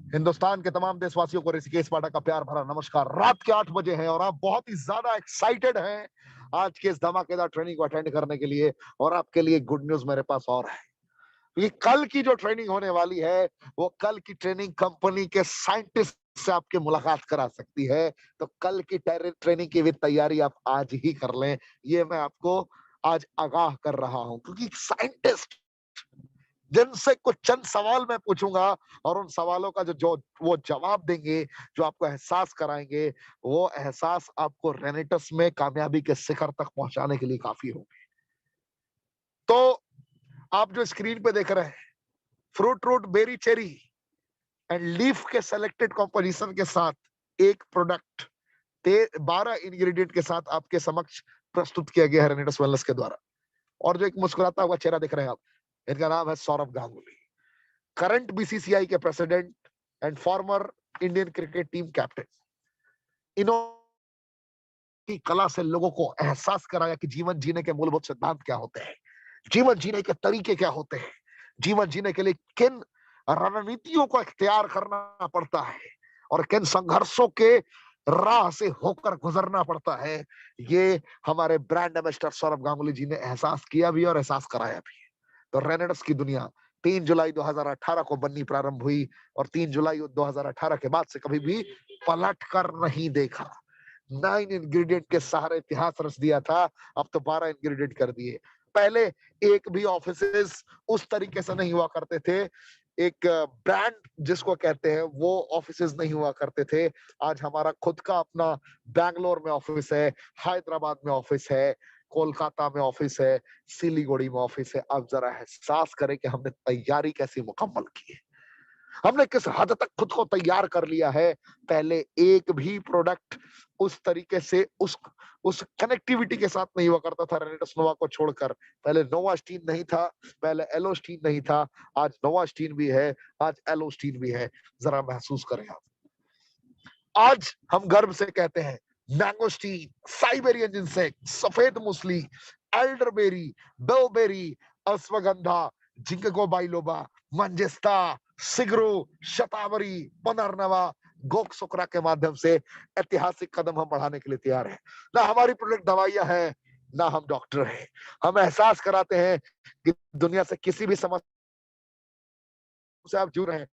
हिंदुस्तान के तमाम देशवासियों को ऋषिकेश पाठक का प्यार भरा नमस्कार। रात के 8 बजे हैं और आप बहुत ही ज्यादा एक्साइटेड हैं आज के इस धमाकेदार ट्रेनिंग को अटेंड करने के लिए। और आपके लिए गुड न्यूज मेरे पास और है। ये कल की जो ट्रेनिंग होने वाली है, वो कल की ट्रेनिंग कंपनी के साइंटिस्ट से आपकी मुलाकात करा सकती है। तो कल की ट्रेनिंग की भी तैयारी आप आज ही कर लें। ये मैं आपको आज आगाह कर रहा हूं, क्योंकि साइंटिस्ट जिनसे कुछ चंद सवाल मैं पूछूंगा और उन सवालों का जो जो वो जवाब देंगे, जो आपको एहसास कराएंगे, वो एहसास आपको रेनेटस में कामयाबी के शिखर तक पहुंचाने के लिए काफी होंगे। तो आप जो स्क्रीन पे देख रहे हैं, fruit root berry cherry and leaf के सेलेक्टेड कॉम्पोजिशन के साथ एक प्रोडक्ट 12 इंग्रेडिएंट के साथ आपके समक्ष प्रस्तुत किया गया है रेनेटस वेलनेस के द्वारा। और जो एक मुस्कुराता हुआ चेहरा देख रहे हैं आप, इनका नाम है सौरभ गांगुली, करंट बीसीसीआई के president and former Indian cricket team captain. इन्होंने की कला से लोगों को एहसास कराया कि जीवन जीने के मूलभूत सिद्धांत क्या होते हैं, जीवन जीने के तरीके क्या होते हैं, जीवन जीने के लिए किन रणनीतियों को इख्तियार करना पड़ता है और किन संघर्षों के राह से होकर गुजरना पड़ता है। ये हमारे ब्रांड एम्बेसडर सौरभ गांगुली जी ने एहसास किया भी और एहसास कराया भी। तो रेनेडस की दुनिया 3 जुलाई 2018 को बननी प्रारंभ हुई और 3 जुलाई 2018 के बाद से कभी भी पलट कर नहीं देखा। 9 इंग्रेडिएंट के सहारे इतिहास रच दिया था, अब तो 12 इंग्रेडिएंट कर दिए। पहले एक भी ऑफिसेस उस तरीके से नहीं हुआ करते थे, एक ब्रांड जिसको कहते हैं वो ऑफिसेस नहीं हुआ करते थे। आज हमारा खुद का अपना बैंगलोर में ऑफिस है, हैदराबाद में ऑफिस है, कोलकाता में ऑफिस है, सिलीगुड़ी में ऑफिस है। आप जरा एहसास करें कि हमने तैयारी कैसी मुकम्मल की है, हमने किस हद तक खुद को तैयार कर लिया है। पहले एक भी प्रोडक्ट उस तरीके से उस कनेक्टिविटी के साथ नहीं हुआ करता था रेनेटस नोवा को छोड़कर। पहले नोवास्टीन नहीं था, पहले एलोस्टीन नहीं था, आज नोवास्टीन भी है, आज एलोस्टीन भी है। जरा महसूस करें आप। आज हम गर्व से कहते हैं मैंगोस्टीन, साइबेरियन जिनसेक्ट, सफेद मूसली, एल्डरबेरी, बेलबेरी, अश्वगंधा, जिंगो बाइलोबा, मंजिस्ता, सिगरू, शतावरी, पुनर्नवा, गोकसुकरा के माध्यम से ऐतिहासिक कदम हम बढ़ाने के लिए तैयार हैं। ना हमारी प्रोडक्ट दवाइयां हैं, ना हम डॉक्टर हैं। हम एहसास कराते हैं कि दुनिया से किसी भी समस्या से आप जूझ रहे हैं,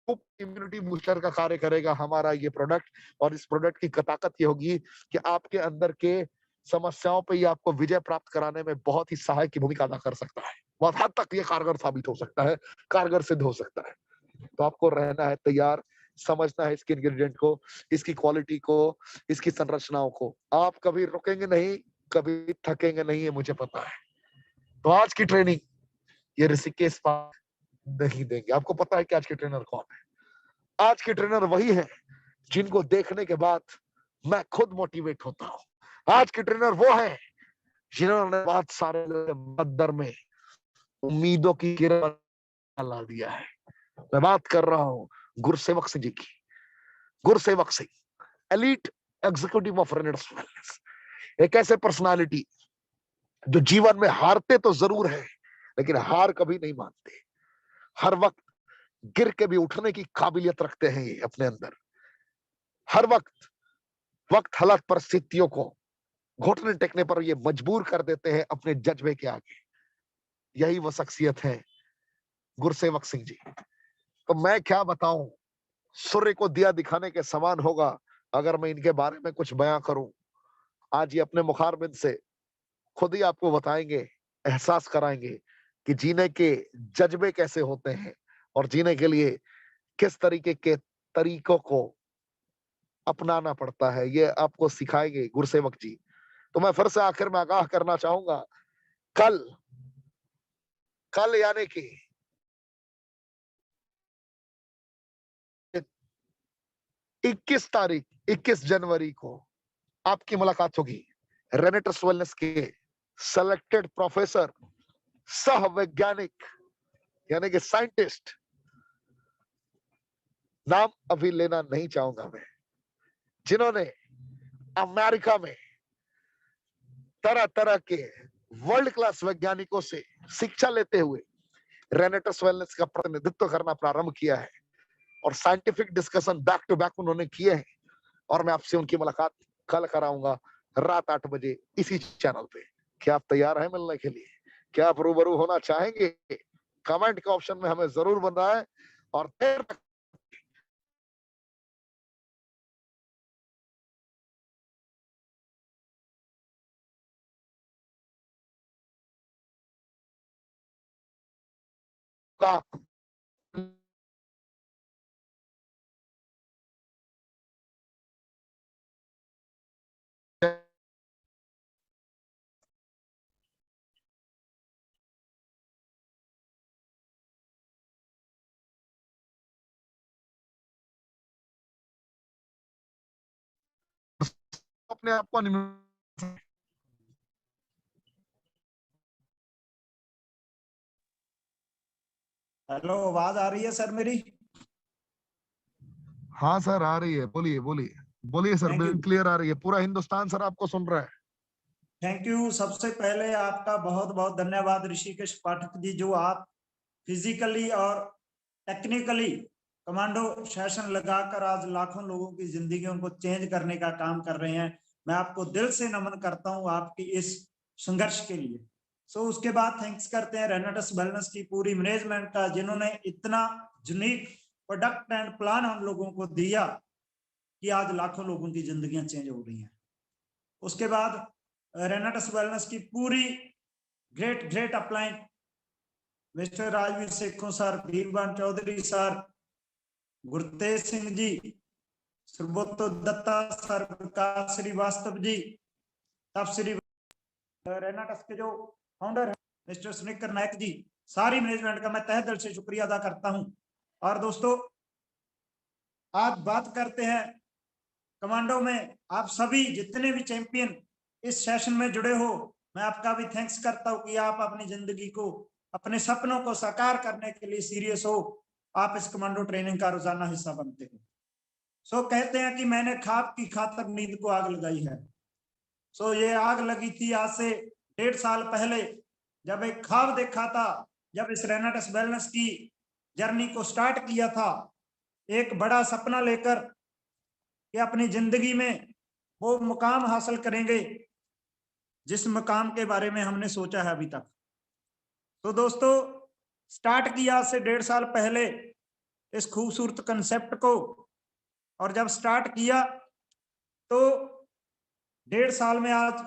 इम्यूनिटी बूस्टर का कार्य करेगा हमारा ये प्रोडक्ट। और इस प्रोडक्ट की ताकत ये होगी कि आपके अंदर के समस्याओं पे ये आपको विजय प्राप्त कराने में बहुत ही सहायक की भूमिका अदा कर सकता है। बहुत हद तक ये कारगर साबित हो सकता है, कारगर सिद्ध हो सकता है। तो आपको रहना है तैयार, समझना है इसके इंग्रेडिएंट को, इसकी क्वालिटी को, इसकी संरचनाओं को। आप कभी रुकेंगे नहीं, कभी थकेंगे नहीं, ये मुझे पता है। तो आज की ट्रेनिंग ये ऋषिकेश नहीं देंगे। आपको पता है कि आज के ट्रेनर कौन है? आज के ट्रेनर वही है जिनको देखने के बाद मैं खुद मोटिवेट होता हूँ। आज के ट्रेनर वो है जिन्होंने बहुत सारे बदर में उम्मीदों की किरण ला दिया है। मैं बात कर रहा हूँ गुरसेवक सिंह जी की। Gursevak Singh, elite executive of Renatus wellness, एक ऐसे पर्सनालिटी जो जीवन में हारते तो जरूर है, लेकिन हार कभी नहीं मानते। हर वक्त गिर के भी उठने की काबिलियत रखते हैं ये अपने अंदर। हर वक्त वक्त हालात परिस्थितियों को घुटने टेकने पर ये मजबूर कर देते हैं अपने जज्बे के आगे। यही वो शख्सियत है गुरसेवक सिंह जी। तो मैं क्या बताऊं, सूर्य को दिया दिखाने के समान होगा अगर मैं इनके बारे में कुछ बयां करूं। आज ये अपने मुखारबिंद से खुद ही आपको बताएंगे, एहसास कराएंगे कि जीने के जज्बे कैसे होते हैं और जीने के लिए किस तरीके के तरीकों को अपनाना पड़ता है। ये आपको सिखाएंगे गुरसेवक जी। तो मैं फिर से आखिर में आगाह करना चाहूंगा, कल कल यानी कि 21 जनवरी को आपकी मुलाकात होगी रेनेटस वेलनेस के सेलेक्टेड प्रोफेसर, सह वैज्ञानिक यानी कि साइंटिस्ट, नाम अभी लेना नहीं चाहूंगा मैं, जिन्होंने अमेरिका में तरह तरह के वर्ल्ड क्लास वैज्ञानिकों से शिक्षा लेते हुए रेनेटस वेलनेस का प्रतिनिधित्व करना प्रारंभ किया है। और scientific discussion back to back उन्होंने किए हैं। और मैं आपसे उनकी मुलाकात कल कराऊंगा रात 8 बजे इसी चैनल पे। क्या आप तैयार हैं मिलने के लिए? क्या आप रूबरू होना चाहेंगे? कमेंट के ऑप्शन में हमें जरूर बताएं। और फिर का अपने आप को हेलो, आवाज आ रही है सर मेरी? हाँ सर आ रही है, बोलिए बोलिए बोलिए सर, थैंक यू। बिल्कुल क्लियर आ रही है। पूरा हिंदुस्तान सर आपको सुन रहा है। Thank you. सबसे पहले आपका बहुत बहुत धन्यवाद ऋषिकेश पाठक जी, जो आप फिजिकली और टेक्निकली कमांडो सेशन लगाकर आज लाखों लोगों की जिंदगियों को चेंज करने का काम कर रहे हैं। मैं आपको दिल से नमन करता हूं आपकी इस संघर्ष के लिए। उसके बाद थैंक्स करते हैं रेनाटस वेलनेस की पूरी मैनेजमेंट का, जिन्होंने इतना यूनिक प्रोडक्ट एंड प्लान हम लोगों को दिया कि आज लाखों लोगों की जिंदगियां चेंज हो रही हैं। उसके बाद रेनाटस वेलनेस की पूरी great great upline mister Rajveer Sekhon sir, Bhimban Chaudhary sir, Gurtej Singh ji, Subrato Dutta sir, Vikas Srivastava ji, तब श्री रेनाटस के जो फाउंडर है मिस्टर सुनिकर नायक जी, सारी मैनेजमेंट का मैं तहे दिल से शुक्रिया अदा करता हूं। और दोस्तों, आज बात करते हैं कमांडो में आप सभी जितने भी चैंपियन इस सेशन में जुड़े हो, मैं आपका भी थैंक्स करता हूं कि आप अपनी जिंदगी को, अपने सपनों को साकार करने के लिए सीरियस हो। आप इस कमांडो ट्रेनिंग का रोजाना हिस्सा बनते हो। कहते हैं कि मैंने ख्वाब की खातर नींद को आग लगाई है। ये आग लगी थी आज से 1.5 साल पहले, जब एक ख्वाब देखा था, जब इस रेनाटस वेलनेस की जर्नी को स्टार्ट किया था, एक बड़ा सपना लेकर कि अपनी जिंदगी में वो मुकाम हासिल करेंगे जिस मुकाम के बारे में हमने सोचा है अभी तक। दोस्तों, स्टार्ट किया से 1.5 साल पहले इस खूबसूरत कंसेप्ट को, और जब स्टार्ट किया तो 1.5 साल में आज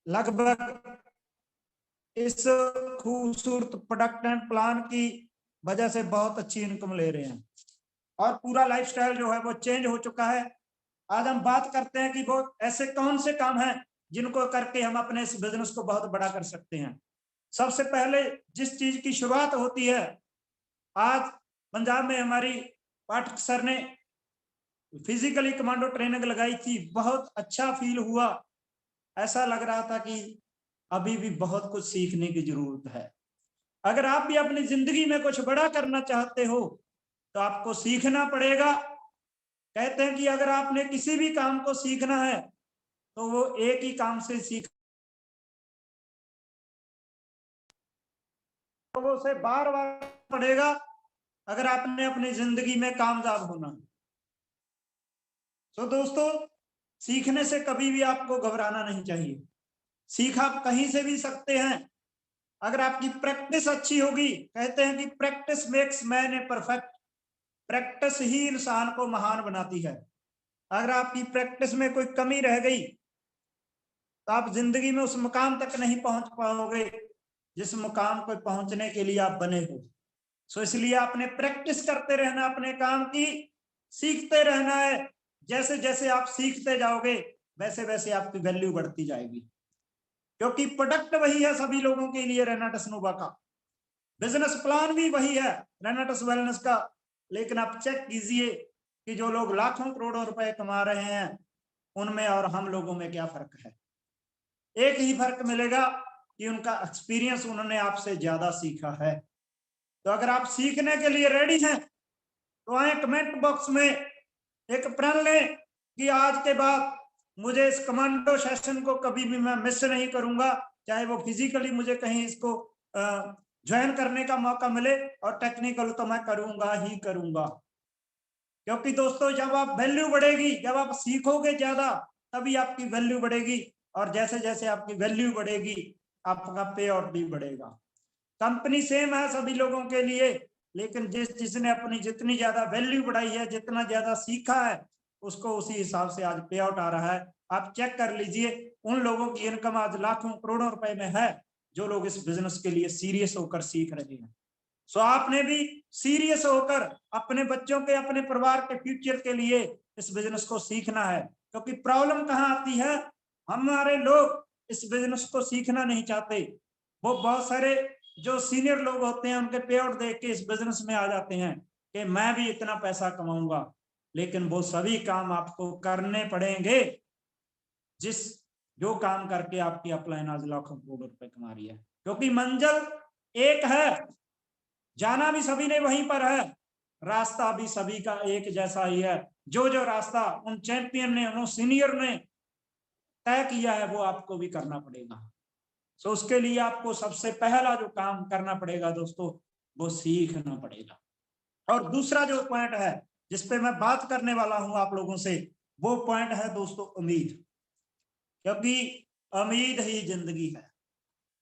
लगभग इस खूबसूरत प्रोडक्ट एंड प्लान की वजह से बहुत अच्छी इनकम ले रहे हैं और पूरा लाइफस्टाइल जो है वो चेंज हो चुका है। आज हम बात करते हैं कि वो ऐसे कौन से काम हैं जिनको करके हम अपने इस बिजनेस को बहुत बड़ा कर सकते हैं। सबसे पहले जिस चीज की शुरुआत होती है, आज पंजाब में हमारी पाठक सर ने फिजिकली कमांडो ट्रेनिंग लगाई थी, बहुत अच्छा फील हुआ। ऐसा लग रहा था कि अभी भी बहुत कुछ सीखने की जरूरत है। अगर आप भी अपनी जिंदगी में कुछ बड़ा करना चाहते हो तो आपको सीखना पड़ेगा। कहते हैं कि अगर आपने किसी भी काम को सीखना है तो वो एक ही काम से सीख, तो वो उसे बार बार पड़ेगा अगर आपने अपनी जिंदगी में कामयाब होना। तो दोस्तों, सीखने से कभी भी आपको घबराना नहीं चाहिए। सीख आप कहीं से भी सकते हैं अगर आपकी प्रैक्टिस अच्छी होगी। कहते हैं कि practice makes man a perfect, practice ही इंसान को महान बनाती है। अगर आपकी प्रैक्टिस में कोई कमी रह गई तो आप जिंदगी में उस मुकाम तक नहीं पहुंच पाओगे जिस मुकाम पर पहुंचने के लिए आप बने हो। इसलिए आपने प्रैक्टिस करते रहना अपने काम की, सीखते रहना है। जैसे जैसे आप सीखते जाओगे वैसे वैसे आपकी वैल्यू बढ़ती जाएगी, क्योंकि प्रोडक्ट वही है सभी लोगों के लिए रेनाटस नोवा का, बिजनेस प्लान भी वही है रेनाटस वेलनेस का। लेकिन आप चेक कीजिए कि जो लोग लाखों करोड़ों रुपए कमा रहे हैं उनमें और हम लोगों में क्या फर्क है। एक ही फर्क मिलेगा कि उनका एक्सपीरियंस, उन्होंने आपसे ज्यादा सीखा है। तो अगर आप सीखने के लिए रेडी हैं तो आए कमेंट बॉक्स में एक प्रण लें कि आज के बाद मुझे इस कमांडो सेशन को कभी भी मैं मिस नहीं करूंगा, चाहे वो फिजिकली मुझे कहीं इसको ज्वाइन करने का मौका मिले, और टेक्निकल तो मैं करूंगा ही करूंगा। क्योंकि दोस्तों जब आप वैल्यू बढ़ेगी, जब आप सीखोगे ज्यादा, तभी आपकी वैल्यू बढ़ेगी, और जैसे जैसे आपकी वैल्यू बढ़ेगी आपका पे आउट भी बढ़ेगा। कंपनी सेम है सभी लोगों के लिए, लेकिन जिसने अपनी जितनी ज्यादा वैल्यू बढ़ाई है, जितना ज्यादा सीखा है, उसको उसी हिसाब से आज पे आउट आ रहा है। आप चेक कर लीजिए, उन लोगों की इनकम आज लाखों करोड़ों रुपए में है जो लोग इस बिजनेस के लिए सीरियस होकर सीख रहे हैं। सो आपने भी सीरियस होकर अपने बच्चों के, अपने परिवार के फ्यूचर के लिए इस बिजनेस को सीखना है। क्योंकि प्रॉब्लम कहाँ आती है, हमारे लोग इस बिजनेस को सीखना नहीं चाहते। वो बहुत सारे जो सीनियर लोग होते हैं उनके पे आउट देख के इस बिजनेस में आ जाते हैं कि मैं भी इतना पैसा कमाऊंगा, लेकिन वो सभी काम आपको करने पड़ेंगे जिस जो काम करके आपकी अपलाइन आज लाखों करोड़ रुपए कमा रही है। क्योंकि मंजिल एक है, जाना भी सभी ने वहीं पर है, रास्ता भी सभी का एक जैसा ही है। जो जो रास्ता उन चैंपियन ने, उन सीनियर ने तय किया है वो आपको भी करना पड़ेगा। सो उसके लिए आपको सबसे पहला जो काम करना पड़ेगा दोस्तों, वो सीखना पड़ेगा। और दूसरा जो पॉइंट है जिसपे मैं बात करने वाला हूं आप लोगों से, वो पॉइंट है दोस्तों उम्मीद। क्योंकि उम्मीद ही जिंदगी है।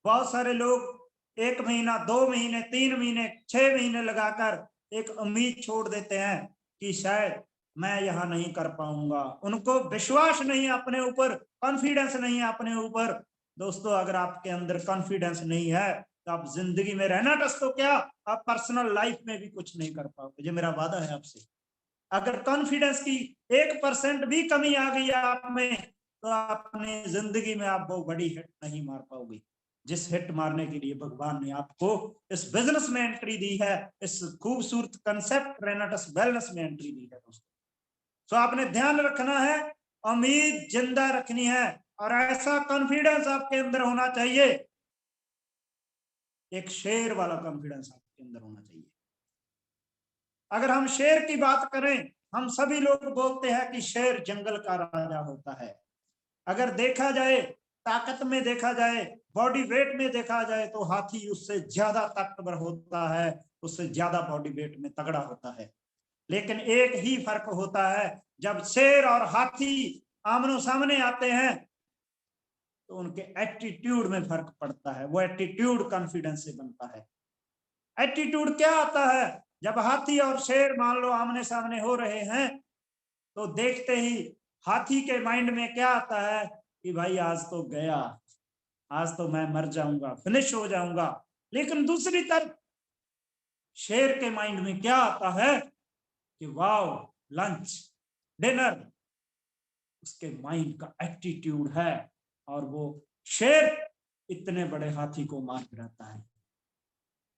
बहुत सारे लोग 1 महीना, 2 महीने, 3 महीने, 6 महीने लगाकर एक उम्मीद छोड़ देते हैं कि शायद मैं यहाँ नहीं कर पाऊंगा। उनको विश्वास नहीं है अपने ऊपर, कॉन्फिडेंस नहीं है अपने ऊपर। दोस्तों अगर आपके अंदर कॉन्फिडेंस नहीं है तो आप जिंदगी में रहना टस तो क्या, आप पर्सनल लाइफ में भी कुछ नहीं कर पाओगे। ये मेरा वादा है आपसे। अगर कॉन्फिडेंस की 1% भी कमी आ गई आप में, तो अपनी जिंदगी में आप वो बड़ी हिट नहीं मार पाओगे जिस हिट मारने के लिए भगवान ने आपको इस बिजनेस में एंट्री दी है, इस खूबसूरत कंसेप्ट रेनाटस वेलनेस में एंट्री दी है दोस्तों। तो आपने ध्यान रखना है, उम्मीद जिंदा रखनी है, और ऐसा कॉन्फिडेंस आपके अंदर होना चाहिए, एक शेर वाला कॉन्फिडेंस आपके अंदर होना चाहिए। अगर हम शेर की बात करें, हम सभी लोग बोलते हैं कि शेर जंगल का राजा होता है। अगर देखा जाए, ताकत में देखा जाए, बॉडी वेट में देखा जाए, तो हाथी उससे ज्यादा ताकतवर होता है, उससे ज्यादा बॉडी वेट में तगड़ा होता है। लेकिन एक ही फर्क होता है, जब शेर और हाथी आमनो सामने आते हैं तो उनके एटीट्यूड में फर्क पड़ता है। वो एटीट्यूड कॉन्फिडेंस से बनता है। एटीट्यूड क्या आता है, जब हाथी और शेर मान लो आमने सामने हो रहे हैं, तो देखते ही हाथी के माइंड में क्या आता है कि भाई आज तो गया, आज तो मैं मर जाऊंगा, फिनिश हो जाऊंगा। लेकिन दूसरी तरफ शेर के माइंड में क्या आता है कि वाओ, लंच, डिनर। उसके माइंड का एटीट्यूड है, और वो शेर इतने बड़े हाथी को मार गिराता है।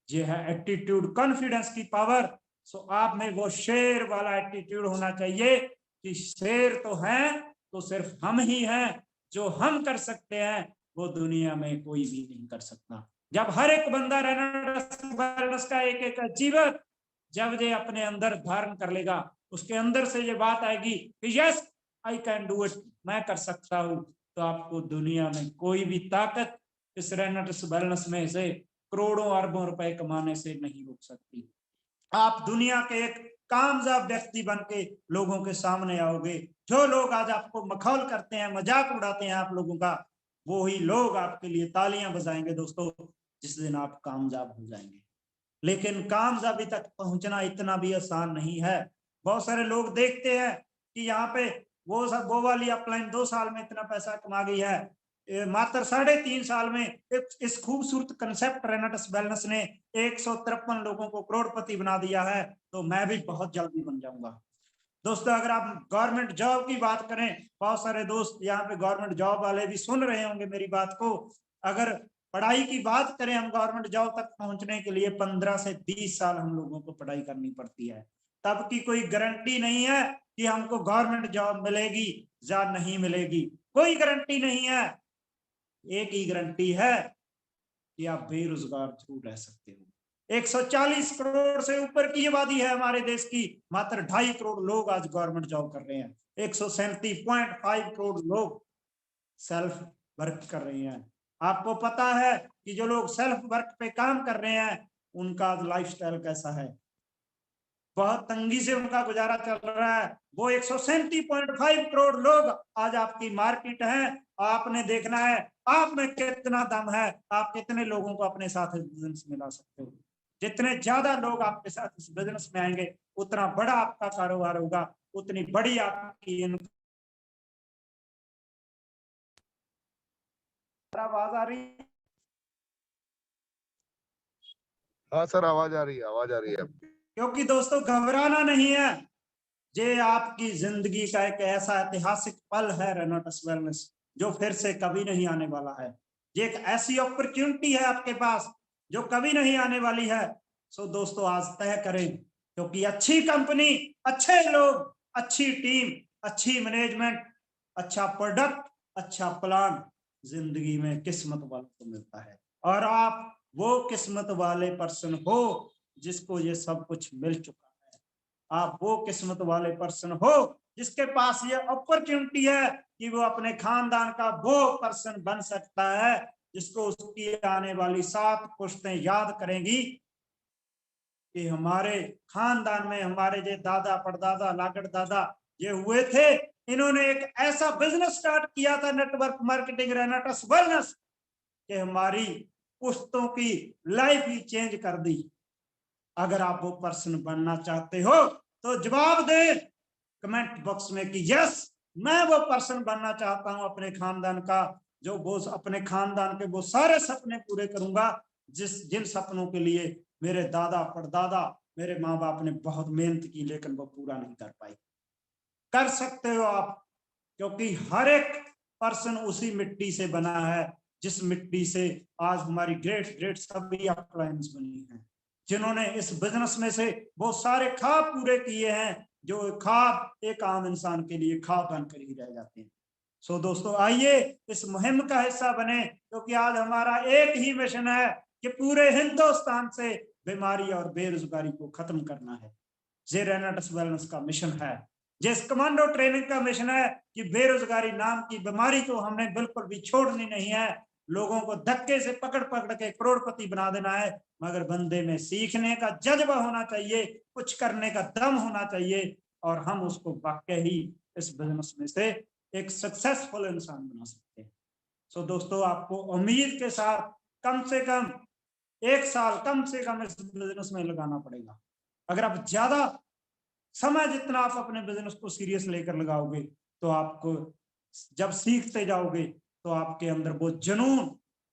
ये है एटीट्यूड, कॉन्फिडेंस की पावर। सो आप में वो शेर वाला एटीट्यूड होना चाहिए कि शेर तो है तो सिर्फ हम ही हैं, जो हम कर सकते हैं वो दुनिया में कोई भी नहीं कर सकता। जब हर एक बंदा रेनाल्डस का एक एक अचीवर जब ये अपने अंदर धारण कर लेगा, उसके अंदर से ये बात आएगी कि yes I can do it, मैं कर सकता हूं, तो आपको दुनिया में कोई भी ताकत इस रेनाल्डस में से करोड़ों अरबों रुपए कमाने से नहीं रोक सकती। आप दुनिया के एक कामयाब व्यक्ति बन के लोगों के सामने आओगे। जो लोग आज आपको मखौल करते हैं, मजाक उड़ाते हैं आप लोगों का, वो ही लोग आपके लिए तालियां बजाएंगे दोस्तों जिस दिन आप कामयाब हो जाएंगे। लेकिन कामयाबी तक पहुंचना इतना भी आसान नहीं है। बहुत सारे लोग देखते हैं कि यहाँ पे वो वाली अपलाइन 2 साल में इतना पैसा कमा गई है, मात्र 3.5 साल में इस खूबसूरत कंसेप्ट रेनाटस वेलनेस ने 153 लोगों को करोड़पति बना दिया है, तो मैं भी बहुत जल्दी बन जाऊंगा। दोस्तों अगर आप गवर्नमेंट जॉब की बात करें, बहुत सारे दोस्त यहाँ पे गवर्नमेंट जॉब वाले भी सुन रहे होंगे मेरी बात को। अगर पढ़ाई की बात करें, हम गवर्नमेंट जॉब तक पहुंचने के लिए 15 से 20 साल हम लोगों को पढ़ाई करनी पड़ती है। तब की कोई गारंटी नहीं है कि हमको गवर्नमेंट जॉब मिलेगी या नहीं मिलेगी, कोई गारंटी नहीं है। एक ही गारंटी है कि आप बेरोजगार जरूर रह सकते हो। 140 करोड़ से ऊपर की आबादी है हमारे देश की, मात्र 2.5 करोड़ लोग आज गवर्नमेंट जॉब कर रहे हैं। 137.5 करोड़ लोग सेल्फ वर्क कर रहे हैं। आपको पता है कि जो लोग सेल्फ वर्क पे काम कर रहे हैं उनका लाइफस्टाइल कैसा है। बहुत तंगी से उनका गुजारा चल रहा है। वो 137.5 करोड़ लोग आज आपकी मार्केट है। आपने देखना है आप में कितना दम है, आप कितने लोगों को अपने साथ इस बिजनेस में ला सकते हो। जितने ज्यादा लोग आपके साथ इस बिजनेस में आएंगे उतना बड़ा आपका कारोबार होगा, उतनी बड़ी आपकी आवाज आ रही है? हाँ सर, आवाज आ रही है, आवाज आ रही है आपकी। क्योंकि दोस्तों घबराना नहीं है, ये आपकी जिंदगी का एक ऐसा ऐतिहासिक पल है रेनाटस वेलनेस, जो फिर से कभी नहीं आने वाला है। ये एक ऐसी अपॉर्चुनिटी है आपके पास जो कभी नहीं आने वाली है। सो दोस्तों आज तय करें, क्योंकि अच्छी कंपनी, अच्छे लोग, अच्छी टीम, अच्छी मैनेजमेंट, अच्छा प्रोडक्ट, अच्छा प्लान जिंदगी में किस्मत वालों को मिलता है। और आप वो किस्मत वाले पर्सन हो जिसको ये सब कुछ मिल चुका है। आप वो किस्मत वाले पर्सन हो जिसके पास ये अपॉर्चुनिटी है कि वो अपने खानदान का वो पर्सन बन सकता है जिसको उसकी आने वाली 7 पुश्तें याद करेंगी कि हमारे खानदान में हमारे जो दादा परदादा लागड़ दादा ये हुए थे, इन्होंने एक ऐसा बिजनेस स्टार्ट किया था नेटवर्क मार्केटिंग रेनाटस वेलनेस कि हमारी पुश्तों की लाइफ ही चेंज कर दी। अगर आप वो पर्सन बनना चाहते हो तो जवाब दे कमेंट बॉक्स में कि यस मैं वो पर्सन बनना चाहता हूं अपने खानदान का, जो वो अपने खानदान के वो सारे सपने पूरे करूंगा जिन सपनों के लिए मेरे दादा परदादा मेरे माँ बाप ने बहुत मेहनत की लेकिन वो पूरा नहीं कर पाई। कर सकते हो आप, क्योंकि हर एक पर्सन उसी मिट्टी से बना है जिस मिट्टी से आज हमारी ग्रेट ग्रेट सभी अप्लायंस बनी है, जिन्होंने इस बिजनेस में से वो सारे ख्वाब पूरे किए हैं जो ख्वाब एक आम इंसान के लिए ख्वाब बनकर ही रह जाते हैं। सो दोस्तों आइए इस मुहिम का हिस्सा बने, क्योंकि आज हमारा एक ही मिशन है कि पूरे हिंदुस्तान से बीमारी और बेरोजगारी को खत्म करना है। ये रेनाटस वेलनेस का मिशन है। जिस कमांडो ट्रेनिंग का मिशन है कि बेरोजगारी नाम की बीमारी को हमने बिल्कुल भी छोड़नी नहीं है। लोगों को धक्के से पकड़ पकड़ के करोड़पति बना देना है, मगर बंदे में सीखने का जज्बा होना चाहिए, कुछ करने का दम होना चाहिए, और हम उसको वाकई ही इस बिजनेस में से एक सक्सेसफुल इंसान बना सकते हैं। सो दोस्तों आपको उम्मीद के साथ कम से कम 1 साल कम से कम इस बिजनेस में लगाना पड़ेगा। अगर आप ज्यादा समय जितना आप अपने बिजनेस को सीरियस लेकर लगाओगे तो आपको जब सीखते जाओगे तो आपके अंदर वो जुनून,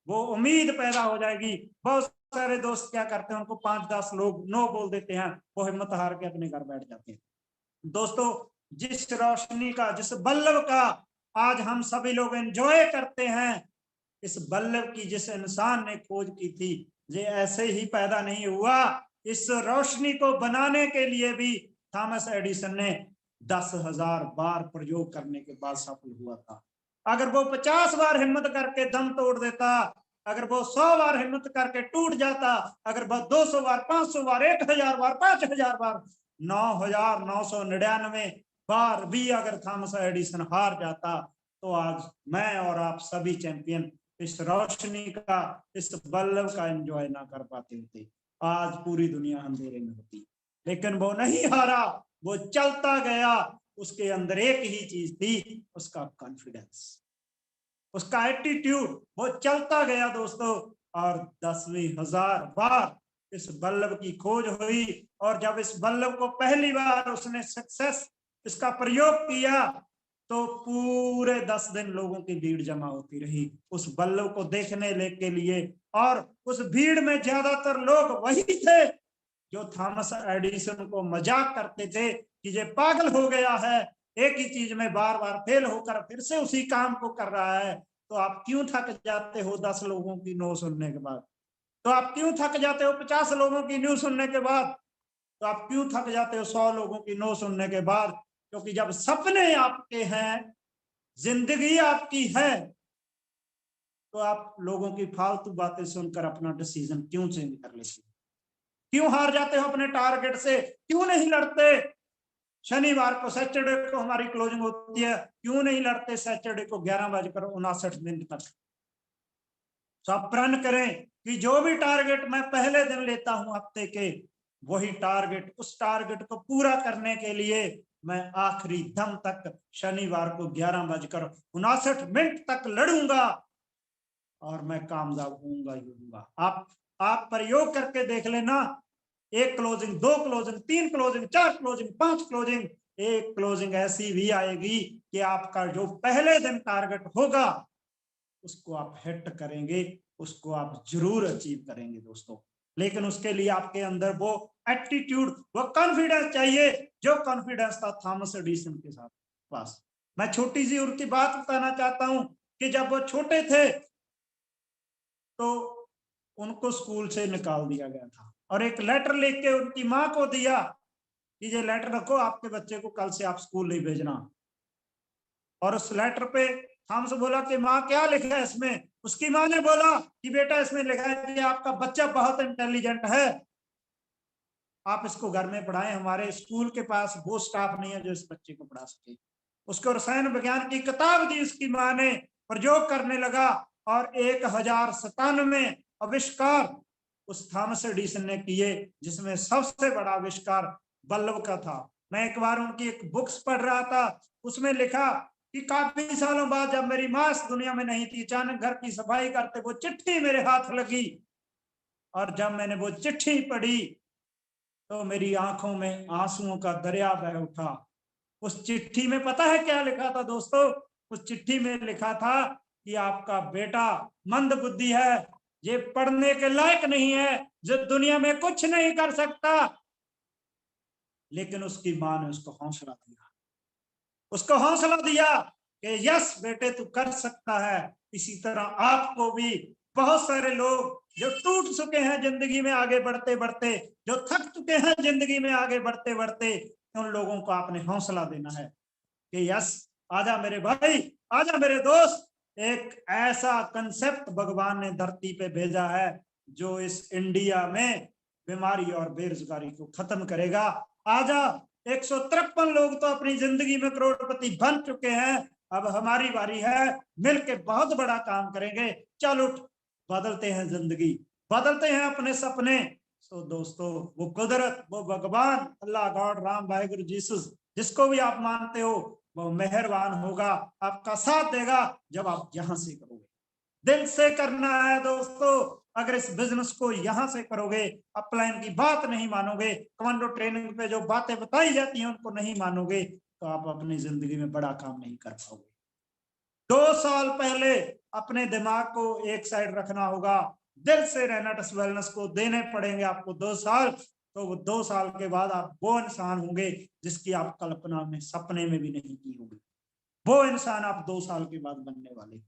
वो उम्मीद पैदा हो जाएगी। बहुत सारे दोस्त क्या करते हैं, उनको 5-10 लोग नो बोल देते हैं, वो हिम्मत हार के अपने घर बैठ जाते हैं। दोस्तों जिस रोशनी का, जिस बल्ब का आज हम सभी लोग एंजॉय करते हैं, इस बल्ब की जिस इंसान ने खोज की थी, ये ऐसे ही पैदा नहीं हुआ। इस रोशनी को बनाने के लिए भी थॉमस एडिसन ने 10,000 बार प्रयोग करने के बाद सफल हुआ था। अगर वो 50 बार हिम्मत करके दम तोड़ देता, अगर वो 100 बार हिम्मत करके टूट जाता, अगर वो 200 बार, 500 बार, 1000 बार, 5000 बार, 9,999 बार भी अगर थॉमस एडिसन हार जाता, तो आज मैं और आप सभी चैंपियन इस रोशनी का, इस बल्ब का एंजॉय ना कर पाते होते। आज पूरी दुनिया अंधेरे में होती, लेकिन वो नहीं हारा, वो चलता गया। उसके अंदर एक ही चीज थी, उसका कॉन्फिडेंस, उसका एटीट्यूड। वो चलता गया दोस्तों, और 10,000 बार इस बल्ब की खोज हुई, और जब इस बल्ब को पहली बार उसने सक्सेस इसका प्रयोग किया तो पूरे 10 दिन लोगों की भीड़ जमा होती रही उस बल्ब को देखने के लिए। और उस भीड़ में ज्यादातर लोग वही थे जो थॉमस एडिसन को मजाक करते थे कि ये पागल हो गया है, एक ही चीज में बार बार फेल होकर फिर से उसी काम को कर रहा है। तो आप क्यों थक जाते हो 10 लोगों की नो सुनने के बाद? तो आप क्यों थक जाते हो 50 लोगों की न्यू सुनने के बाद? तो आप क्यों थक जाते हो 100 लोगों की नो सुनने के बाद? क्योंकि जब सपने आपके हैं, जिंदगी आपकी है, तो आप लोगों की फालतू बातें सुनकर अपना डिसीजन क्यों चेंज कर लेते हो? क्यों हार जाते हो अपने टारगेट से? क्यों नहीं लड़ते? शनिवार को, सैटरडे को हमारी क्लोजिंग होती है, क्यों नहीं लड़ते सैटरडे को 11:59 तक? तो आप प्रण करें कि जो भी टारगेट मैं पहले दिन लेता हूं हफ्ते के, वही टारगेट, उस टारगेट को पूरा करने के लिए मैं आखिरी दम तक शनिवार को 11:59 तक लड़ूंगा और मैं कामयाब होऊंगा ही होऊंगा। आप प्रयोग करके देख लेना, 1 closing, 2 closing, 3 closing, 4 closing, 5 closing, एक क्लोजिंग ऐसी भी आएगी कि आपका जो पहले दिन टारगेट होगा उसको आप हिट करेंगे, उसको आप जरूर अचीव करेंगे दोस्तों। लेकिन उसके लिए आपके अंदर वो एटीट्यूड, वो कॉन्फिडेंस चाहिए जो कॉन्फिडेंस था थॉमस एडिसन के साथ पास। मैं छोटी सी उनकी बात बताना चाहता हूं कि जब वो छोटे थे तो उनको स्कूल से निकाल दिया गया था और एक लेटर लिख के उनकी माँ को दिया कि ये लेटर रखो, आपके बच्चे को कल से आप स्कूल नहीं भेजना। और उस लेटर पे थॉमस बोला कि माँ क्या लिखा है इसमें? उसकी माँ ने बोला कि बेटा इसमें लिखा है कि आपका बच्चा बहुत इंटेलिजेंट है, आप इसको घर में पढ़ाएं, हमारे स्कूल के पास वो स्टाफ नहीं है जो इस बच्चे को पढ़ा सके। उसको रसायन विज्ञान की किताब दी उसकी माँ ने, प्रयोग करने लगा और 1097 आविष्कार उस थॉमस एडिसन ने किए, जिसमें सबसे बड़ा आविष्कार बल्ब का था। मैं एक बार उनकी एक बुक्स पढ़ रहा था, उसमें लिखा कि काफी सालों बाद जब मेरी माँ इस दुनिया में नहीं थी, अचानक घर की सफाई करते वो चिट्ठी मेरे हाथ लगी और जब मैंने वो चिट्ठी पढ़ी तो मेरी आंखों में आंसुओं का दरिया बह उठा। उस चिट्ठी में पता है क्या लिखा था दोस्तों? उस चिट्ठी में लिखा था कि आपका बेटा मंद बुद्धि है, ये पढ़ने के लायक नहीं है, जो दुनिया में कुछ नहीं कर सकता। लेकिन उसकी मां ने उसको हौसला दिया, उसको हौसला दिया कि यस बेटे तू कर सकता है। इसी तरह आपको भी बहुत सारे लोग जो टूट चुके हैं जिंदगी में आगे बढ़ते बढ़ते, जो थक चुके हैं जिंदगी में आगे बढ़ते बढ़ते, उन लोगों को आपने हौसला देना है कि यस आजा मेरे भाई, आजा मेरे दोस्त, एक ऐसा कंसेप्ट भगवान ने धरती पे भेजा है जो इस इंडिया में बीमारी और बेरोजगारी को खत्म करेगा। आजा, 153 लोग तो अपनी जिंदगी में करोड़पति बन चुके हैं, अब हमारी बारी है, मिलके बहुत बड़ा काम करेंगे। चल उठ, बदलते हैं जिंदगी, बदलते हैं अपने सपने। सो दोस्तों, वो कुदरत, वो भगवान, अल्लाह, गॉड, राम, वाहिगुरु, जीसस, जिसको भी आप मानते हो, वो मेहरबान होगा, आपका साथ देगा जब आप यहां से करोगे, दिल से करना है दोस्तों। अगर इस बिजनेस को यहां से करोगे, अपलाइन की बात नहीं मानोगे, कमांडो ट्रेनिंग पे जो बातें बताई जाती हैं उनको नहीं मानोगे, तो आप अपनी जिंदगी में बड़ा काम नहीं कर पाओगे। 2 साल पहले अपने दिमाग को एक साइड रखना होगा, दिल से रेनेटस वेलनेस को देने पड़ेंगे आपको 2 साल। तो वो 2 साल के बाद आप वो इंसान होंगे जिसकी आप कल्पना में सपने में भी नहीं की होगी। वो इंसान आप 2 साल के बाद बनने वाले।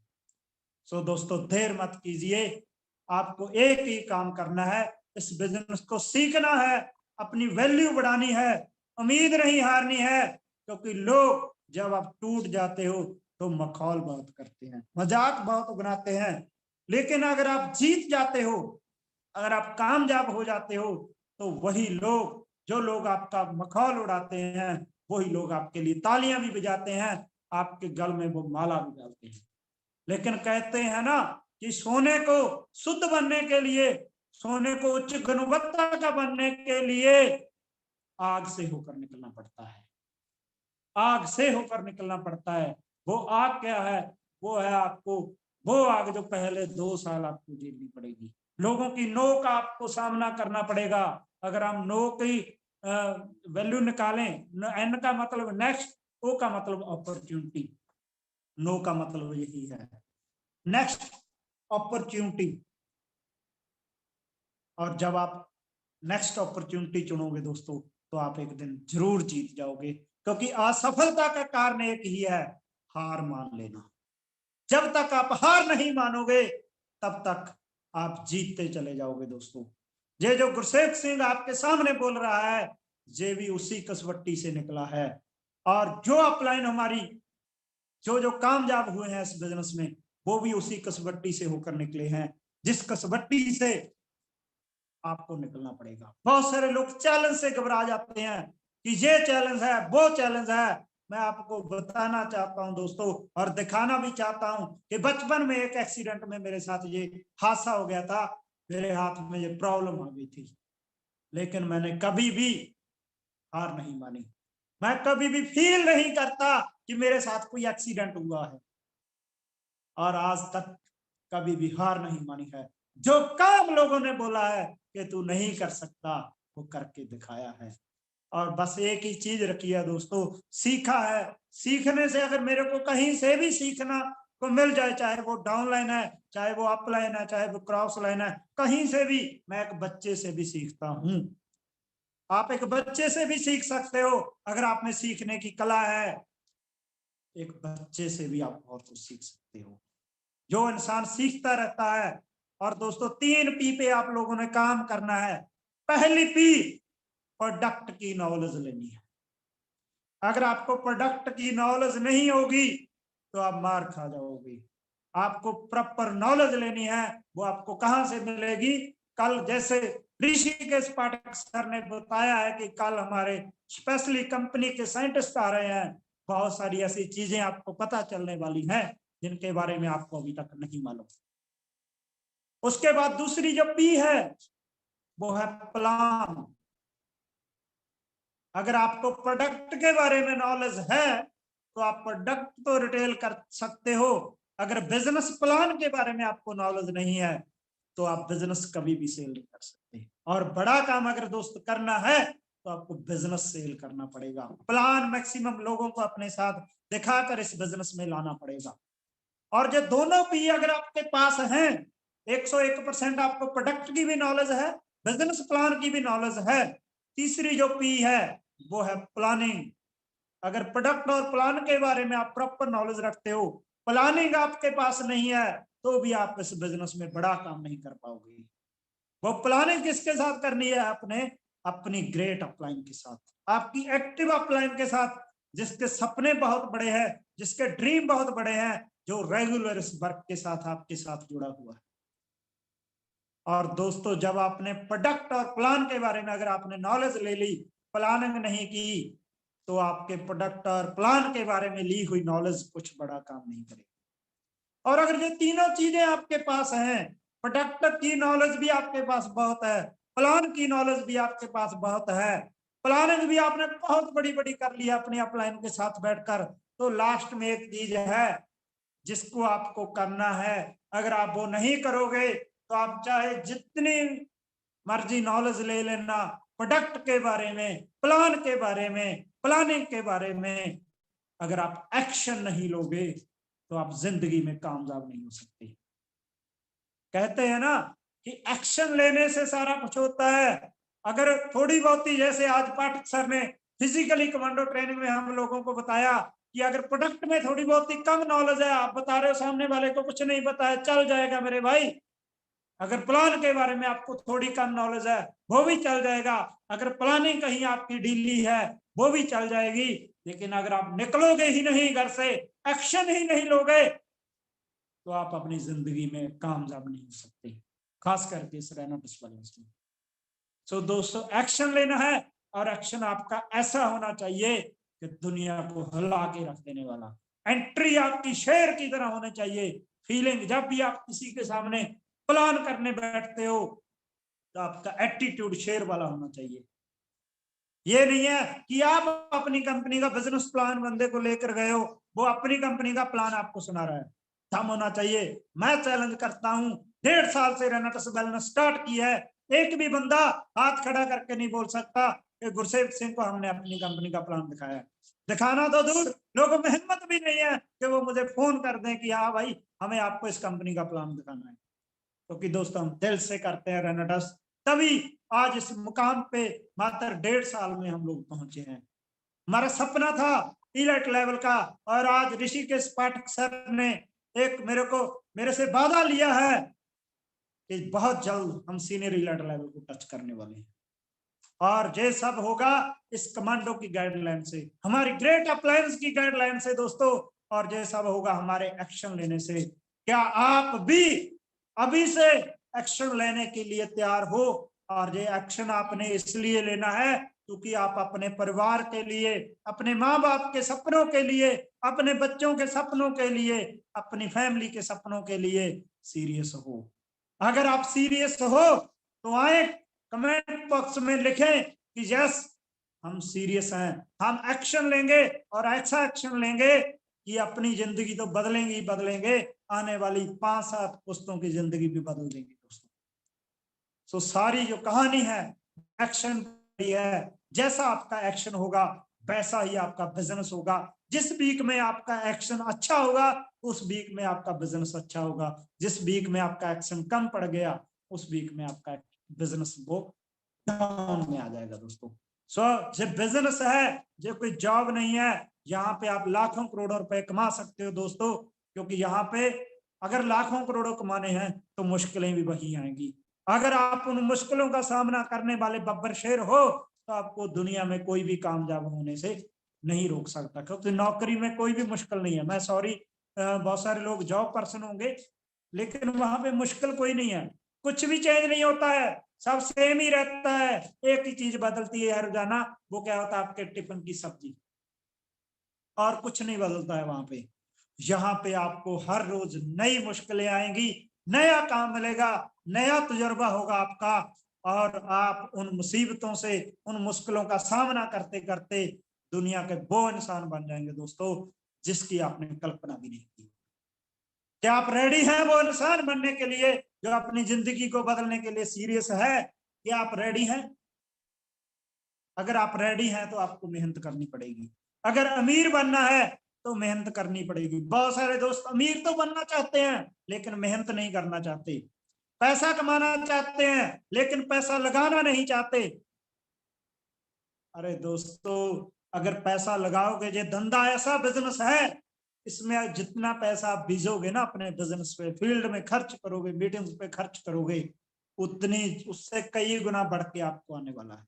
सो दोस्तों, देर मत कीजिए, आपको एक ही काम करना है, इस बिजनेस को सीखना है, अपनी वैल्यू बढ़ानी है, उम्मीद नहीं हारनी है। क्योंकि लोग जब आप टूट जाते हो तो मखौल बहुत करते हैं, मजाक बहुत बनाते हैं, लेकिन अगर आप जीत जाते हो, अगर आप कामयाब हो जाते हो, तो वही लोग, जो लोग आपका मखौल उड़ाते हैं, वही लोग आपके लिए तालियां भी बजाते हैं, आपके गल में वो माला भी डालते हैं। लेकिन कहते हैं ना कि सोने को शुद्ध बनने के लिए, सोने को उच्च गुणवत्ता का बनने के लिए आग से होकर निकलना पड़ता है, आग से होकर निकलना पड़ता है। वो आग क्या है? वो है आपको, वो आग जो पहले 2 साल आपको झेलनी पड़ेगी, लोगों की नो का आपको सामना करना पड़ेगा। अगर हम नो की वैल्यू निकालें, एन का मतलब नेक्स्ट, ओ का मतलब अपॉर्चुनिटी, नो का मतलब यही है, नेक्स्ट अपॉर्चुनिटी। और जब आप नेक्स्ट अपॉर्चुनिटी चुनोगे दोस्तों, तो आप एक दिन जरूर जीत जाओगे, क्योंकि असफलता का कारण एक ही है, हार मान लेना। जब तक आप हार नहीं मानोगे तब तक आप जीतते चले जाओगे दोस्तों। ये जो गुरसेवक सिंह आपके सामने बोल रहा है, ये भी उसी कसवट्टी से निकला है। और जो अपलाइन हमारी, जो कामयाब हुए हैं इस बिजनेस में, वो भी उसी कसवट्टी से होकर निकले हैं, जिस कसवट्टी से आपको निकलना पड़ेगा। बहुत सारे लोग चैलेंज से घबरा जाते हैं कि ये चैलेंज है, वो चैलेंज है। मैं आपको बताना चाहता हूं दोस्तों, और दिखाना भी चाहता हूं कि बचपन में एक एक्सीडेंट में मेरे साथ ये हादसा हो गया था, मेरे हाथ में ये प्रॉब्लम आ गई थी। लेकिन मैंने कभी भी हार नहीं मानी। मैं कभी भी फील नहीं करता कि मेरे साथ कोई एक्सीडेंट हुआ है, और आज तक कभी भी हार नहीं मानी है। जो काम लोगों ने बोला है कि तू नहीं कर सकता, वो करके दिखाया है। और बस एक ही चीज रखी है दोस्तों, सीखा है। सीखने से अगर मेरे को कहीं से भी सीखना को मिल जाए, चाहे वो डाउन लाइन है, चाहे वो अप लाइन है, चाहे वो क्रॉस लाइन है, कहीं से भी, मैं एक बच्चे से भी सीखता हूं। आप एक बच्चे से भी सीख सकते हो। अगर आप में सीखने की कला है, एक बच्चे से भी आप बहुत कुछ सीख सकते हो। जो इंसान सीखता रहता है। और दोस्तों 3 पी पे आप लोगों ने काम करना है। पहली पी, प्रोडक्ट की नॉलेज लेनी है। अगर आपको प्रोडक्ट की नॉलेज नहीं होगी तो आप मार खा जाओगे। आपको प्रॉपर नॉलेज लेनी है। वो आपको कहां से मिलेगी? कल जैसे ऋषिकेश पाठक सर ने बताया है कि कल हमारे स्पेशली कंपनी के साइंटिस्ट आ रहे हैं। बहुत सारी ऐसी चीजें आपको पता चलने वाली हैं जिनके बारे में आपको अभी तक नहीं मालूम। उसके बाद दूसरी जो पी है वो है प्लान। अगर आपको प्रोडक्ट के बारे में नॉलेज है तो आप प्रोडक्ट तो रिटेल कर सकते हो। अगर बिजनेस प्लान के बारे में आपको नॉलेज नहीं है तो आप बिजनेस कभी भी सेल नहीं कर सकते। और बड़ा काम अगर दोस्त करना है तो आपको बिजनेस सेल करना पड़ेगा। प्लान मैक्सिमम लोगों को अपने साथ दिखाकर इस बिजनेस में लाना पड़ेगा। और जो दोनों पी अगर आपके पास हैं, 101% आपको प्रोडक्ट की भी नॉलेज है, बिजनेस प्लान की भी नॉलेज है। तीसरी जो पी है वो है प्लानिंग। अगर प्रोडक्ट और प्लान के बारे में आप प्रॉपर नॉलेज रखते हो, प्लानिंग आपके पास नहीं है, तो भी आप इस बिजनेस में बड़ा काम नहीं कर पाओगे। वो प्लानिंग किसके साथ करनी है? आपने अपनी ग्रेट अपलाइन के साथ, आपकी एक्टिव अपलाइन के साथ, जिसके सपने बहुत बड़े हैं, जिसके ड्रीम बहुत बड़े हैं, जो रेगुलर इस वर्क के साथ आपके साथ जुड़ा हुआ है। और दोस्तों जब आपने प्रोडक्ट और प्लान के बारे में अगर आपने नॉलेज ले ली, प्लानिंग नहीं की, तो आपके प्रोडक्ट और प्लान के बारे में ली हुई नॉलेज कुछ बड़ा काम नहीं करेगी। और अगर ये तीनों चीजें आपके पास हैं, प्रोडक्ट की नॉलेज भी आपके पास बहुत है, प्लान की नॉलेज भी आपके पास बहुत है, प्लानिंग भी आपने बहुत बड़ी बड़ी कर ली अपनी अपलाइन के साथ बैठकर, तो लास्ट में एक चीज है जिसको आपको करना है। अगर आप वो नहीं करोगे तो आप चाहे जितनी मर्जी नॉलेज ले लेना प्रोडक्ट के बारे में, प्लान के बारे में, प्लानिंग के बारे में, अगर आप एक्शन नहीं लोगे तो आप जिंदगी में कामयाब नहीं हो सकते। कहते हैं ना कि एक्शन लेने से सारा कुछ होता है। अगर थोड़ी बहुत ही, जैसे आज पाठक सर ने फिजिकली कमांडो ट्रेनिंग में हम लोगों को बताया कि अगर प्रोडक्ट में थोड़ी बहुत ही कम नॉलेज है, आप बता रहे हो सामने वाले को कुछ नहीं पता है, चल जाएगा मेरे भाई। अगर प्लान के बारे में आपको थोड़ी कम नॉलेज है, वो भी चल जाएगा। अगर प्लानिंग कहीं आपकी ढीली है, वो भी चल जाएगी। लेकिन अगर आप निकलोगे ही नहीं घर से, एक्शन ही नहीं लोगे, तो आप अपनी जिंदगी में कामयाब नहीं हो सकते, खास करके इस रेनाटस वाले में। सो दोस्तों एक्शन लेना है, और एक्शन आपका ऐसा होना चाहिए कि दुनिया को हिला के रख देने वाला। एंट्री आपकी शेर की तरह होनी चाहिए। फीलिंग जब भी आप किसी के सामने प्लान करने बैठते हो तो आपका एटीट्यूड शेर वाला होना चाहिए। ये नहीं है कि आप अपनी कंपनी का बिजनेस प्लान बंदे को लेकर गए हो, वो अपनी कंपनी का प्लान आपको सुना रहा है। दम होना चाहिए। मैं चैलेंज करता हूं, 1.5 साल से रेनाटस वेलनेस स्टार्ट की है, एक भी बंदा हाथ खड़ा करके नहीं बोल सकता कि गुरसेवक सिंह को हमने अपनी कंपनी का प्लान दिखाया। दिखाना तो दूर, लोगों में हिम्मत भी नहीं है कि वो मुझे फोन कर दें कि हाँ भाई हमें आपको इस कंपनी का प्लान दिखाना है। क्योंकि दोस्तों हम दिल से करते हैं रेनाटस, तभी आज इस मुकाम पे मात्र 1.5 साल में हम लोग पहुंचे हैं। हमारा सपना था इलाइट लेवल का, और आज ऋषिकेश पाठक सर ने एक मेरे से वादा लिया है कि बहुत जल्द हम सीनियर इलाइट लेवल को टच करने वाले हैं। और ये सब होगा इस कमांडो की गाइडलाइन से, हमारी ग्रेट अप्लायंस की गाइडलाइन से दोस्तों, और ये सब होगा हमारे एक्शन लेने से। क्या आप भी अभी से एक्शन लेने के लिए तैयार हो? और ये एक्शन आपने इसलिए लेना है क्योंकि आप अपने परिवार के लिए, अपने माँ बाप के सपनों के लिए, अपने बच्चों के सपनों के लिए, अपनी फैमिली के सपनों के लिए सीरियस हो। अगर आप सीरियस हो तो आए कमेंट बॉक्स में लिखें कि यस हम सीरियस हैं, हम एक्शन लेंगे और ऐसा एक्शन लेंगे कि अपनी जिंदगी तो बदलेंगे ही बदलेंगे, आने वाली 5-7 पुश्तों की जिंदगी भी बदल देंगे दोस्तों। सो सारी जो कहानी है एक्शन है, जैसा आपका एक्शन होगा वैसा ही आपका बिजनेस होगा। जिस वीक में आपका एक्शन अच्छा होगा उस वीक में आपका बिजनेस अच्छा होगा, जिस वीक में आपका एक्शन कम पड़ गया उस वीक में आपका बिजनेस वो डाउन में आ जाएगा दोस्तों। सो जो बिजनेस है, जो कोई जॉब नहीं है, यहाँ पे आप लाखों करोड़ों रुपए कमा सकते हो दोस्तों, क्योंकि यहाँ पे अगर लाखों करोड़ों कमाने हैं तो मुश्किलें भी वही आएंगी। अगर आप उन मुश्किलों का सामना करने वाले बब्बर शेर हो तो आपको दुनिया में कोई भी कामयाब होने से नहीं रोक सकता, क्योंकि नौकरी में कोई भी मुश्किल नहीं है। मैं सॉरी, बहुत सारे लोग जॉब पर्सन होंगे लेकिन वहां पे मुश्किल कोई नहीं है, कुछ भी चेंज नहीं होता है, सब सेम ही रहता है। एक ही चीज बदलती है हर रोजाना, वो क्या होता है आपके टिफिन की सब्जी, और कुछ नहीं बदलता है वहां पे। यहाँ पे आपको हर रोज नई मुश्किलें आएंगी, नया काम मिलेगा, नया तजुर्बा होगा आपका, और आप उन मुसीबतों से, उन मुश्किलों का सामना करते करते दुनिया के वो इंसान बन जाएंगे दोस्तों जिसकी आपने कल्पना भी नहीं की। क्या आप रेडी हैं वो इंसान बनने के लिए जो अपनी जिंदगी को बदलने के लिए सीरियस है? क्या आप रेडी हैं? अगर आप रेडी हैं तो आपको मेहनत करनी पड़ेगी। अगर अमीर बनना है तो मेहनत करनी पड़ेगी। बहुत सारे दोस्त अमीर तो बनना चाहते हैं लेकिन मेहनत नहीं करना चाहते, पैसा कमाना चाहते हैं लेकिन पैसा लगाना नहीं चाहते। अरे दोस्तों, अगर पैसा लगाओगे, ये धंधा ऐसा बिजनेस है, इसमें जितना पैसा आप बीजोगे ना अपने बिजनेस पे, फील्ड में खर्च करोगे, मीटिंग्स पे खर्च करोगे, उतनी उससे कई गुना बढ़ के आपको आने वाला है।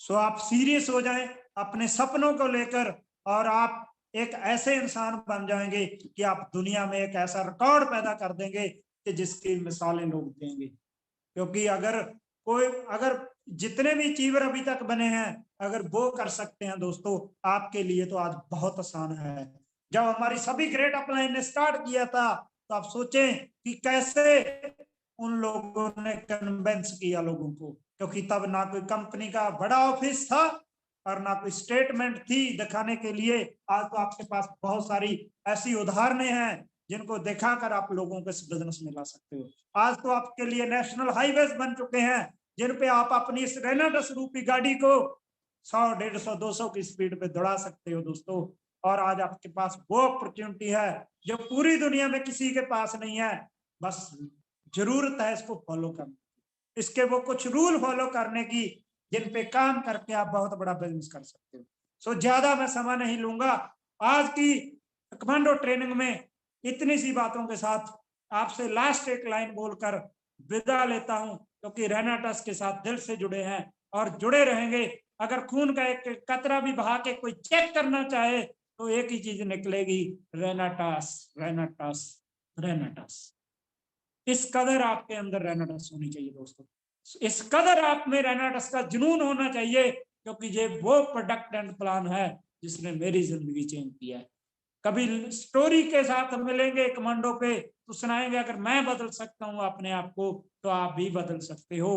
सो आप सीरियस हो जाएं अपने सपनों को लेकर, और आप एक ऐसे इंसान बन जाएंगे कि आप दुनिया में एक ऐसा रिकॉर्ड पैदा कर देंगे कि जिसकी मिसालें लोग देंगे। क्योंकि अगर जितने भी अचीवर अभी तक बने हैं, अगर वो कर सकते हैं दोस्तों, आपके लिए तो आज बहुत आसान है। जब हमारी सभी ग्रेट अपलाइन ने स्टार्ट किया था तो आप सोचें कि कैसे उन लोगों ने कन्विंस किया लोगों को, क्योंकि तब ना कोई कंपनी का बड़ा ऑफिस था और ना कोई स्टेटमेंट थी दिखाने के लिए। आज तो आपके पास बहुत सारी ऐसी उदाहरणें हैं जिनको दिखाकर आप लोगों को इस बिजनेस में ला सकते हो। आज तो आपके लिए नेशनल हाईवेज बन चुके हैं जिन पे आप अपनी इस रेनाटस रूपी गाड़ी को 100, 150, 200 की स्पीड पे दौड़ा सकते हो दोस्तों। और आज आपके पास वो अपॉर्चुनिटी है जो पूरी दुनिया में किसी के पास नहीं है। बस जरूरत है इसको फॉलो करने, इसके वो कुछ रूल फॉलो करने की जिन पे काम करके आप बहुत बड़ा बिजनेस कर सकते हो। सो ज्यादा मैं समय नहीं लूंगा। आज की कमांडो ट्रेनिंग में इतनी सी बातों के साथ आपसे लास्ट एक लाइन बोलकर विदा लेता हूं, क्योंकि रेनाटस के साथ दिल से जुड़े हैं और जुड़े रहेंगे। अगर खून का एक कतरा भी बहा के कोई चेक करना चाहे तो एक ही चीज निकलेगी, रेनाटस, रेनाटस, रेनाटस। इस कदर आपके अंदर रेनाटस होनी चाहिए दोस्तों, इस कदर आप में रेनाटस का जुनून होना चाहिए, क्योंकि ये वो प्रोडक्ट एंड प्लान है जिसने मेरी जिंदगी चेंज किया है। कभी स्टोरी के साथ मिलेंगे कमांडो पे तो सुनाएंगे अगर मैं बदल सकता हूं अपने आप को तो आप भी बदल सकते हो।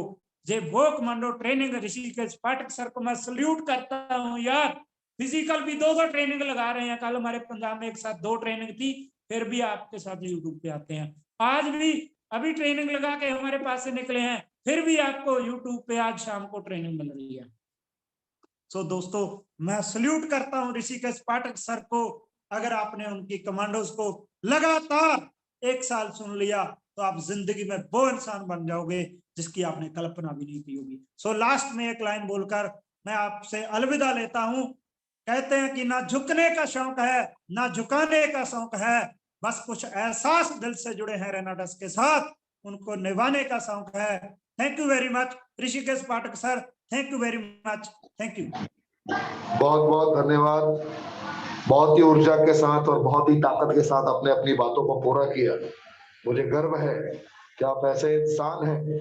ये वो कमांडो ट्रेनिंग ऋषिकेश पाठक सर को मैं सल्यूट करता हूं यार। फिजिकल भी 2-2 ट्रेनिंग लगा रहे हैं, कल हमारे पंजाब में एक साथ 2 ट्रेनिंग थी, फिर भी आपके साथ यूट्यूब पे आते हैं। आज भी अभी ट्रेनिंग लगा के हमारे पास से निकले हैं, फिर भी आपको यूट्यूब पे आज शाम को ट्रेनिंग मिल रही है। सो दोस्तों, मैं सल्यूट करता हूं ऋषिकेश पाठक सर को। अगर आपने उनकी कमांडोज को लगातार 1 साल सुन लिया तो आप जिंदगी में वो इंसान बन जाओगे जिसकी आपने कल्पना भी नहीं की होगी। सो लास्ट में एक लाइन बोलकर मैं आपसे अलविदा लेता हूं। कहते हैं कि ना झुकने का शौक है ना झुकाने का शौक है, बस कुछ एहसास दिल से जुड़े हैं रेनाटस के साथ, उनको निभाने का शौक है। Thank you very much Rishikesh Pathak sir, thank you very much, thank you. बहुत बहुत धन्यवाद। बहुत ही ऊर्जा के साथ और बहुत ही ताकत के साथ आपने अपनी बातों को पूरा किया। मुझे गर्व है कि आप ऐसे इंसान हैं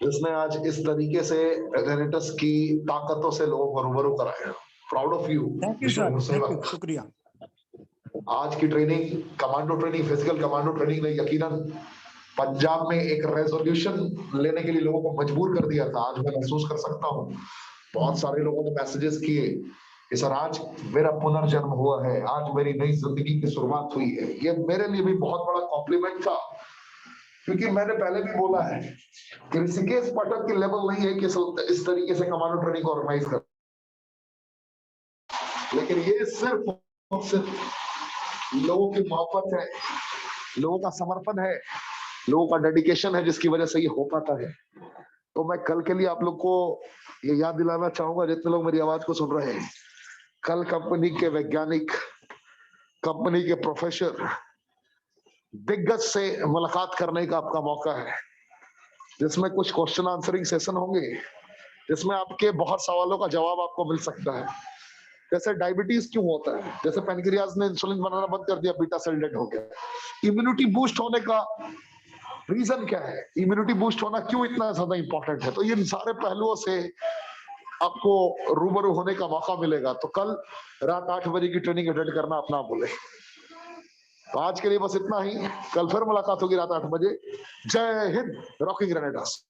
जिसने आज इस तरीके से रेनाटस की ताकतों से लोगों को रूबरू कराया। Proud of you. Thank you sir, thank you, शुक्रिया। आज की training commando training, physical commando training ने यकीनन पंजाब में एक रेजोल्यूशन लेने के लिए लोगों को मजबूर कर दिया था। आज मैं महसूस कर सकता हूँ, बहुत सारे लोगों ने मैसेजेस किए कि सर आज मेरा पुनर्जन्म हुआ है, आज मेरी नई जिंदगी की शुरुआत हुई है। ये मेरे लिए भी बहुत बड़ा कॉम्प्लीमेंट था, क्योंकि मैंने पहले भी बोला है कि ऋषिकेश पाठक की लेवल नहीं है कि इस तरीके से कमांडो ट्रेनिंग को ऑर्गेनाइज कर, लेकिन ये सिर्फ लोगों की मोहब्बत है, लोगों का समर्पण है, लोगों का डेडिकेशन है, जिसकी वजह से ये हो पाता है। तो मैं कल के लिए आप लोग को ये याद दिलाना चाहूंगा, जितने लोग मेरी आवाज को सुन रहे हैं, कल कंपनी के वैज्ञानिक, कंपनी के प्रोफेसर, दिग्गज से मुलाकात करने का आपका मौका है, जिसमें कुछ क्वेश्चन आंसरिंग सेशन होंगे, जिसमें आपके बहुत सवालों का जवाब आपको मिल सकता है। जैसे डायबिटीज क्यों होता है, जैसे पैनक्रियाज ने इंसुलिन बनाना बंद कर दिया, बीटा सेल डेड हो गया, इम्यूनिटी बूस्ट होने का रीजन क्या है, इम्यूनिटी बूस्ट होना क्यों इतना ज्यादा इंपॉर्टेंट है। तो इन सारे पहलुओं से आपको रूबरू होने का मौका मिलेगा। तो कल रात 8 बजे की ट्रेनिंग अटेंड करना अपना बोले। तो आज के लिए बस इतना ही, कल फिर मुलाकात होगी रात 8 बजे। जय हिंद, रॉकिंग ग्रेनेडास।